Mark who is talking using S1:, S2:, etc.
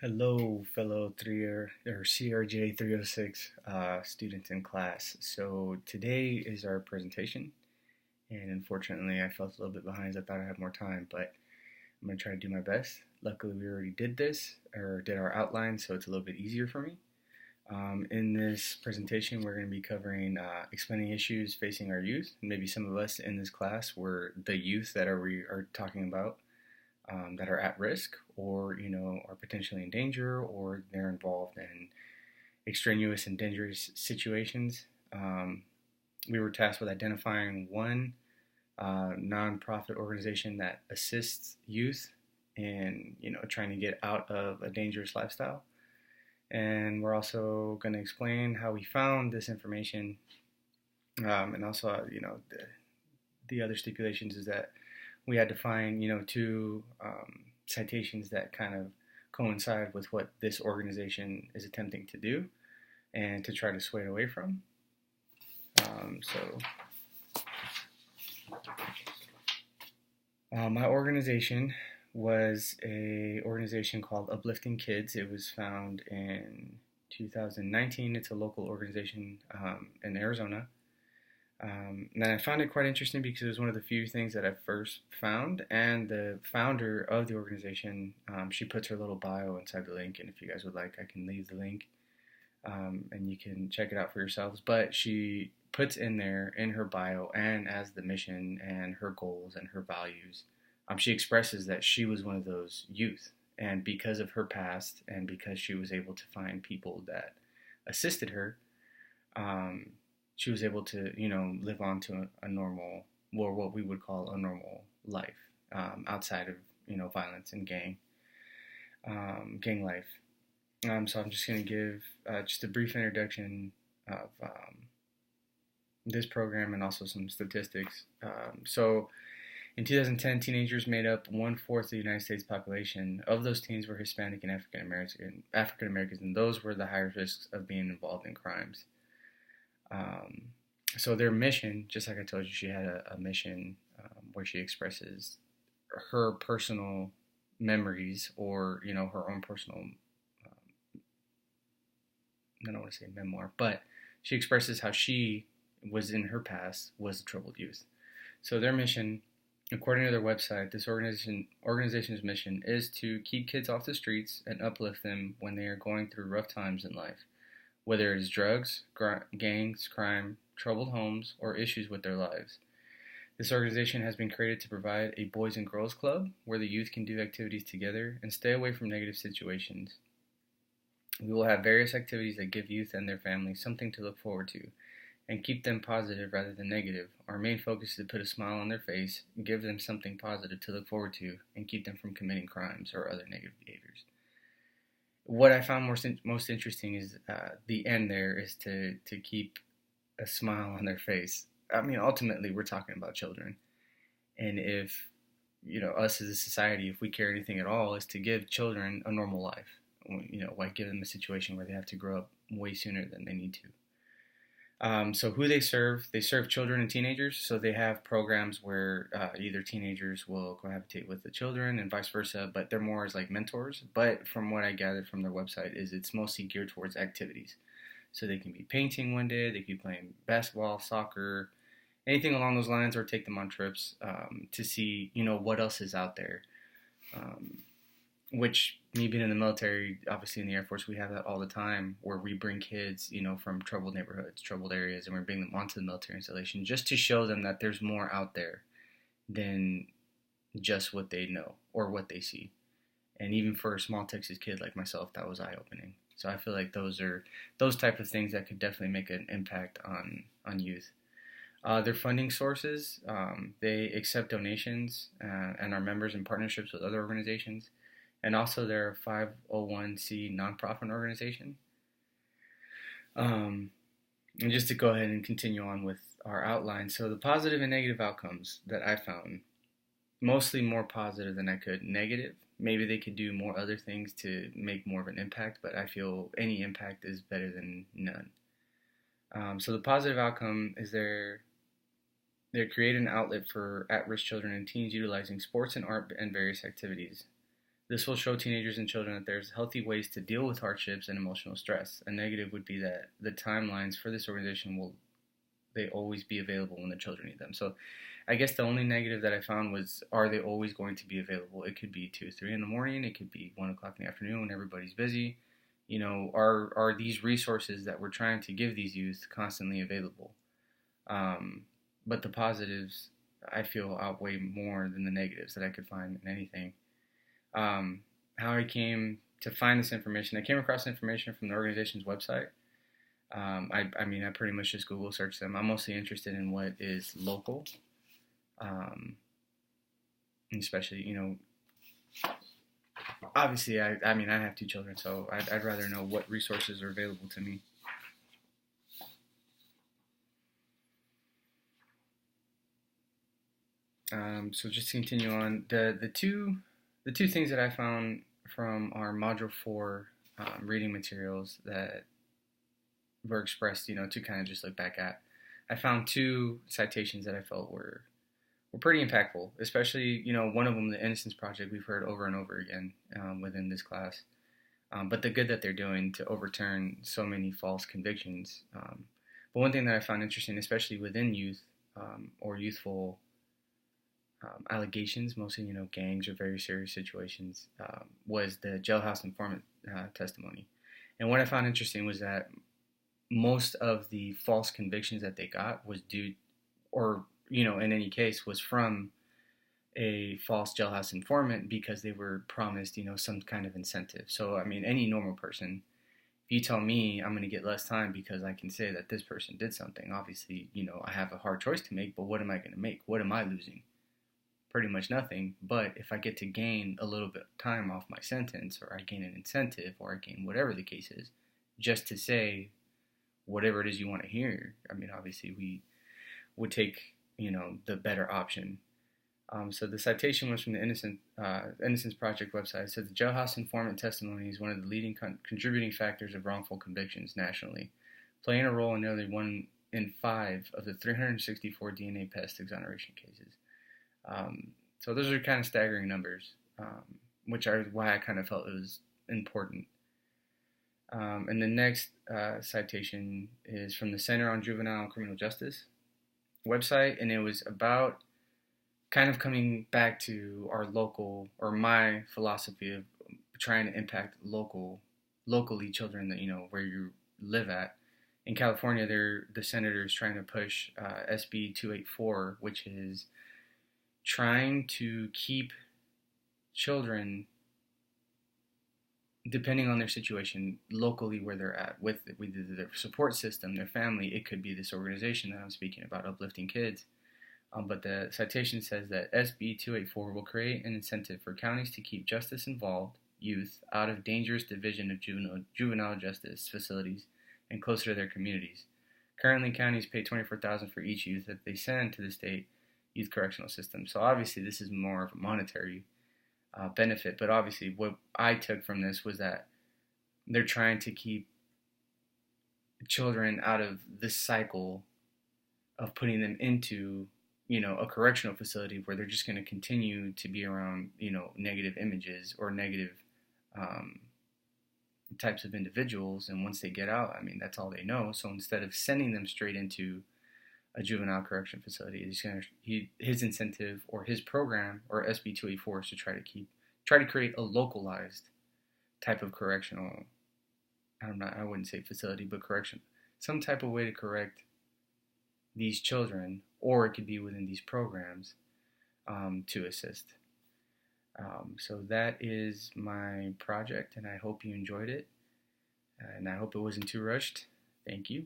S1: Hello, fellow 3 or CRJ 306 students in class. So today is our presentation, and unfortunately, I felt a little bit behind. I thought I had more time, but I'm going to try to do my best. Luckily, we already did this or did our outline, so it's a little bit easier for me. In this presentation, we're going to be covering explaining issues facing our youth. Maybe some of us in this class were the youth that we are talking about. That are at risk or are potentially in danger or they're involved in extraneous and dangerous situations. We were tasked with identifying one nonprofit organization that assists youth in trying to get out of a dangerous lifestyle, and we're also going to explain how we found this information, and also the other stipulations is that we had to find, two citations that kind of coincide with what this organization is attempting to do and to try to sway it away from. My organization was a organization called Uplifting Kids. It was found in 2019. It's a local organization in Arizona. And I found it quite interesting because it was one of the few things that I first found, and the founder of the organization, she puts her little bio inside the link, and if you guys would like, I can leave the link, and you can check it out for yourselves. But she puts in there, in her bio, and as the mission and her goals and her values, she expresses that she was one of those youth, and because of her past, and because she was able to find people that assisted her, she was able to, live on to a normal, or what we would call a normal life, outside of, violence and gang life. So I'm just going to give just a brief introduction of this program and also some statistics. So in 2010, teenagers made up 1/4 of the United States population. Of those teens were Hispanic and African Americans, and those were the highest risks of being involved in crimes. So their mission, just like I told you, she had a mission where she expresses her personal memories, or her own personal, I don't want to say memoir, but she expresses how she was in her past was a troubled youth. So their mission, according to their website, this organization's mission is to keep kids off the streets and uplift them when they are going through rough times in life, whether it is drugs, gangs, crime, troubled homes, or issues with their lives. This organization has been created to provide a boys and girls club where the youth can do activities together and stay away from negative situations. We will have various activities that give youth and their families something to look forward to and keep them positive rather than negative. Our main focus is to put a smile on their face, give them something positive to look forward to, and keep them from committing crimes or other negative behaviors. What I found most interesting is the end there is to keep a smile on their face. I mean, ultimately, we're talking about children. And if, us as a society, if we care anything at all, is to give children a normal life. Why give them a situation where they have to grow up way sooner than they need to. So who they serve children and teenagers. So they have programs where either teenagers will cohabitate with the children and vice versa, but they're more as like mentors. But from what I gathered from their website is it's mostly geared towards activities. So they can be painting one day, they could be playing basketball, soccer, anything along those lines, or take them on trips to see, what else is out there. Which, me being in the military, obviously in the Air Force, we have that all the time, where we bring kids, from troubled neighborhoods, troubled areas, and we bring them onto the military installation just to show them that there's more out there than just what they know or what they see. And even for a small Texas kid like myself, that was eye-opening. So I feel like those are those type of things that could definitely make an impact on youth. Their funding sources, they accept donations and are members in partnerships with other organizations. And also they're a 501c nonprofit organization. And just to go ahead and continue on with our outline. So the positive and negative outcomes that I found, mostly more positive than I could negative. Maybe they could do more other things to make more of an impact, but I feel any impact is better than none. So the positive outcome is they're creating an outlet for at-risk children and teens utilizing sports and art and various activities. This will show teenagers and children that there's healthy ways to deal with hardships and emotional stress. A negative would be that the timelines for this organization will they always be available when the children need them. So I guess the only negative that I found was, are they always going to be available? It could be 2, 3 in the morning. It could be 1 o'clock in the afternoon when everybody's busy. Are these resources that we're trying to give these youth constantly available? But the positives, I feel, outweigh more than the negatives that I could find in anything. How I came to find this information, I came across information from the organization's website. I mean, I pretty much just Google searched them. I'm mostly interested in what is local, especially, obviously, I mean, I have 2 children, so I'd rather know what resources are available to me. So just to continue on, the two things that I found from our Module 4 reading materials that were expressed, to kind of just look back at. I found 2 citations that I felt were pretty impactful, especially, one of them, the Innocence Project, we've heard over and over again within this class. But the good that they're doing to overturn so many false convictions. But one thing that I found interesting, especially within youth or youthful allegations, mostly, gangs or very serious situations, was the jailhouse informant testimony. And what I found interesting was that most of the false convictions that they got was due, or, in any case, was from a false jailhouse informant because they were promised, some kind of incentive. So, I mean, any normal person, if you tell me I'm going to get less time because I can say that this person did something, obviously, I have a hard choice to make, but what am I going to make? What am I losing? Pretty much nothing. But if I get to gain a little bit of time off my sentence, or I gain an incentive, or I gain whatever the case is, just to say whatever it is you want to hear, I mean, obviously we would take, the better option. So the citation was from the Innocence Project website. It said the jailhouse informant testimony is one of the leading contributing factors of wrongful convictions nationally, playing a role in nearly 1 in 5 of the 364 DNA pest exoneration cases. So those are kind of staggering numbers, which are why I kind of felt it was important. And the next citation is from the Center on Juvenile Criminal Justice website, and it was about kind of coming back to our local, or my philosophy of trying to impact locally children that, where you live at. In California, the senator is trying to push SB 284, which is trying to keep children, depending on their situation, locally where they're at, with their support system, their family. It could be this organization that I'm speaking about, Uplifting Kids. But the citation says that SB 284 will create an incentive for counties to keep justice-involved youth out of dangerous division of juvenile justice facilities and closer to their communities. Currently, counties pay $24,000 for each youth that they send to the state youth correctional system. So obviously, this is more of a monetary benefit. But obviously, what I took from this was that they're trying to keep children out of this cycle of putting them into, a correctional facility where they're just going to continue to be around, negative images or negative types of individuals. And once they get out, I mean, that's all they know. So instead of sending them straight into a juvenile correction facility, his incentive or his program, or SB 284, is to try to create a localized type of correctional, I wouldn't say facility, but correction, some type of way to correct these children, or it could be within these programs to assist. So that is my project, and I hope you enjoyed it, and I hope it wasn't too rushed. Thank you.